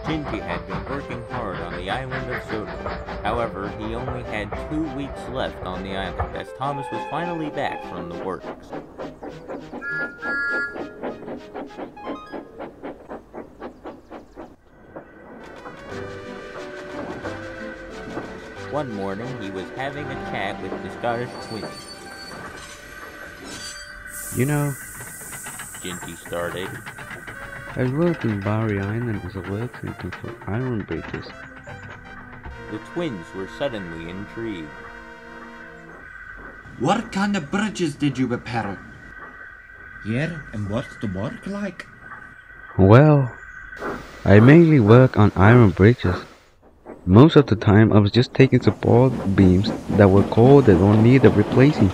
Ginty had been working hard on the island of Sodor. However, he only had 2 weeks left on the island as Thomas was finally back from the works. One morning, he was having a chat with the Scottish twins. You know, Ginty started. I worked in Barry Island as a workstation for iron bridges. The twins were suddenly intrigued. What kind of bridges did you repair? Yeah, and what's the work like? Well, I mainly work on iron bridges. Most of the time I was just taking support beams that were cold or needed replacing,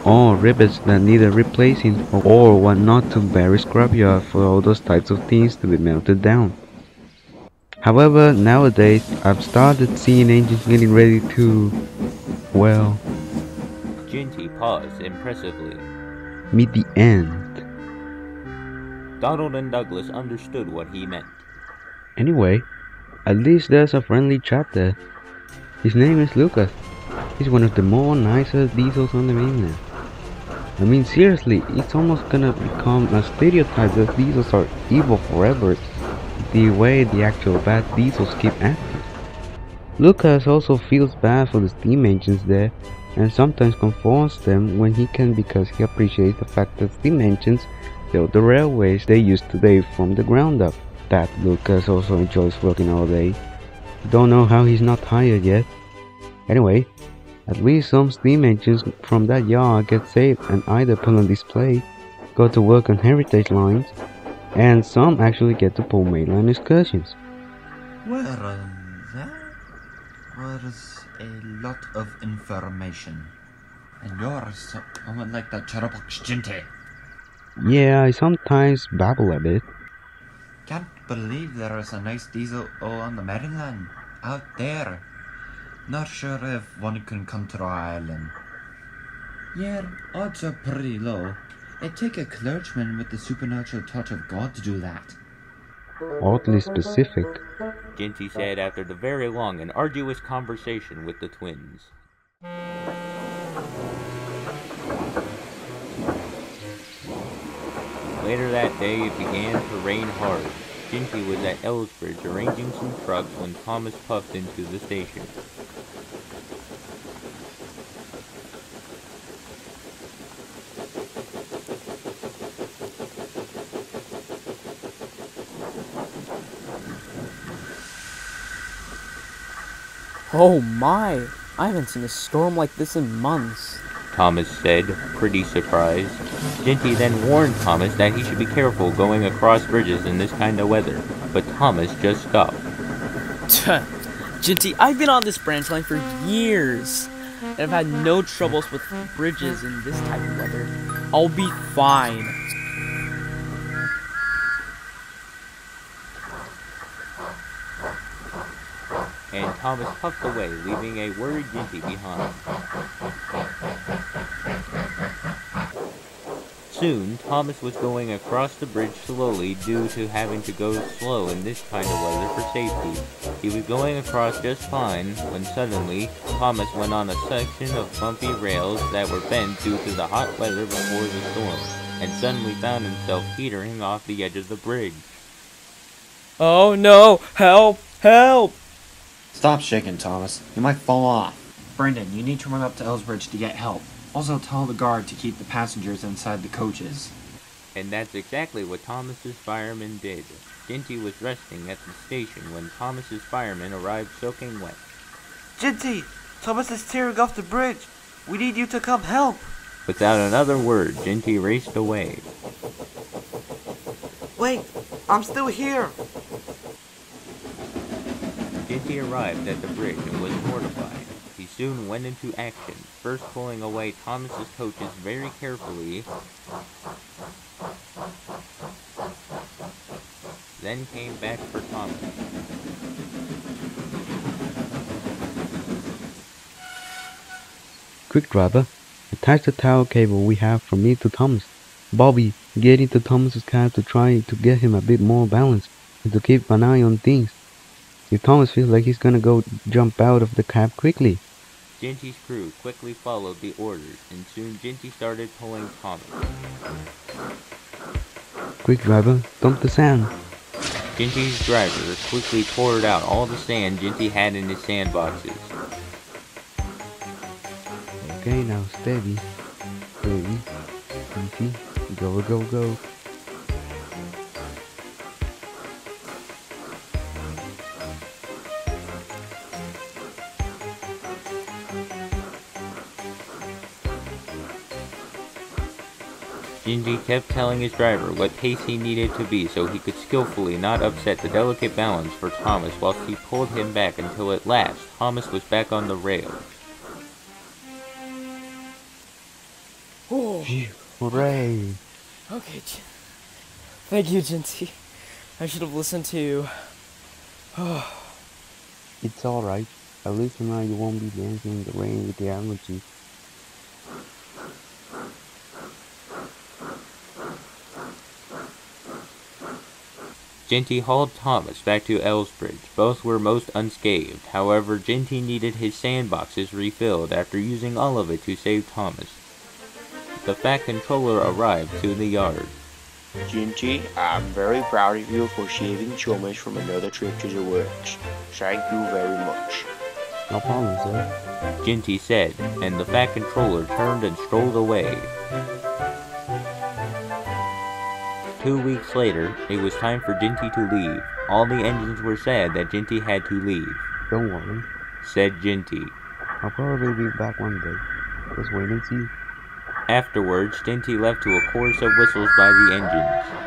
or rivets that needed replacing, or whatnot to bury scrapyard for all those types of things to be melted down. However, nowadays I've started seeing engines getting ready to, well, Ginty paused impressively. meet the end. Donald and Douglas understood what he meant. Anyway, at least there's a friendly chap there. His name is Lucas. He's one of the more nicer diesels on the mainland. I mean, seriously, it's almost gonna become a stereotype that diesels are evil forever, the way the actual bad diesels keep acting. Lucas also feels bad for the steam engines there, and sometimes comforts them when he can because he appreciates the fact that steam engines build the railways they use today from the ground up. That Lucas also enjoys working all day. Don't know how he's not tired yet. Anyway, at least some steam engines from that yard get saved and either put on display, go to work on heritage lines, and some actually get to pull mainline excursions. Well, that was a lot of information. And you're someone like that chatterbox Ginty. Yeah, I sometimes babble a bit. Can't believe there is a nice diesel on the mainland out there. Not sure if one can come to our island. Yeah, odds are pretty low. It'd take a clergyman with the supernatural touch of God to do that. Oddly specific. Ginty said after the very long and arduous conversation with the twins. Later that day, it began to rain hard. Ginty was at Elsbridge arranging some trucks when Thomas puffed into the station. Oh my! I haven't seen a storm like this in months. Thomas said, pretty surprised. Ginty then warned Thomas that he should be careful going across bridges in this kind of weather, but Thomas just stopped. Ginty, I've been on this branch line for years, and I've had no troubles with bridges in this type of weather. I'll be fine. And Thomas puffed away, leaving a worried Ginty behind. Soon, Thomas was going across the bridge slowly due to having to go slow in this kind of weather for safety. He was going across just fine when suddenly, Thomas went on a section of bumpy rails that were bent due to the hot weather before the storm, and suddenly found himself teetering off the edge of the bridge. Oh no! Help! Help! Stop shaking, Thomas. You might fall off. Brendan, you need to run up to Elsbridge to get help. Also tell the guard to keep the passengers inside the coaches. And that's exactly what Thomas's fireman did. Ginty was resting at the station when Thomas's fireman arrived soaking wet. Ginty! Thomas is tearing off the bridge! We need you to come help! Without another word, Ginty raced away. Wait! I'm still here! Ginty arrived at the bridge and was mortified. He soon went into action, first pulling away Thomas's coaches very carefully, then came back for Thomas. Quick, driver. Attach the tower cable we have from me to Thomas. Bobby, get into Thomas's cab to try to get him a bit more balance and to keep an eye on things. If Thomas feels like he's gonna go jump out of the cab quickly. Ginty's crew quickly followed the orders, and soon Ginty started pulling Thomas. Quick, driver, dump the sand. Ginty's driver quickly poured out all the sand Ginty had in his sandboxes. Okay, now steady. Steady. Easy. Go, go, go. Ginty kept telling his driver what pace he needed to be so he could skillfully not upset the delicate balance for Thomas whilst he pulled him back until at last Thomas was back on the rail. Oh. Hooray! Okay. Thank you, Ginty. I should have listened to you. It's alright. At least now you won't be dancing in the rain with the allergies. Ginty hauled Thomas back to Elsbridge. Both were most unscathed. However, Ginty needed his sandboxes refilled after using all of it to save Thomas. The Fat Controller arrived to the yard. Ginty, I'm very proud of you for saving Thomas from another trip to the works. Thank you very much. No problem, sir. Ginty said, and the Fat Controller turned and strolled away. 2 weeks later, it was time for Ginty to leave. All the engines were sad that Ginty had to leave. Don't worry, said Ginty. I'll probably be back one day. Just wait and see. Afterwards, Ginty left to a chorus of whistles by the engines.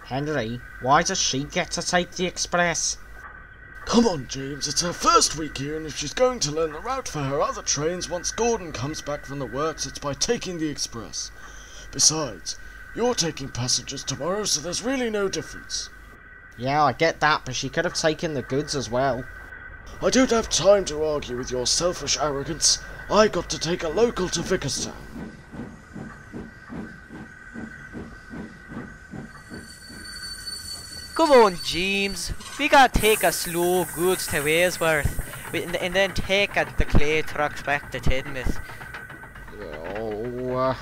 Henry, why does she get to take the express? Come on, James, it's her first week here, and if she's going to learn the route for her other trains once Gordon comes back from the works, it's by taking the express. Besides, you're taking passengers tomorrow, so there's really no difference. Yeah, I get that, but she could have taken the goods as well. I don't have time to argue with your selfish arrogance. I got to take a local to Vickerstown. Come on, James. We gotta take a slow goods to Waysworth and then take the clay trucks back to Tidmouth. Oh,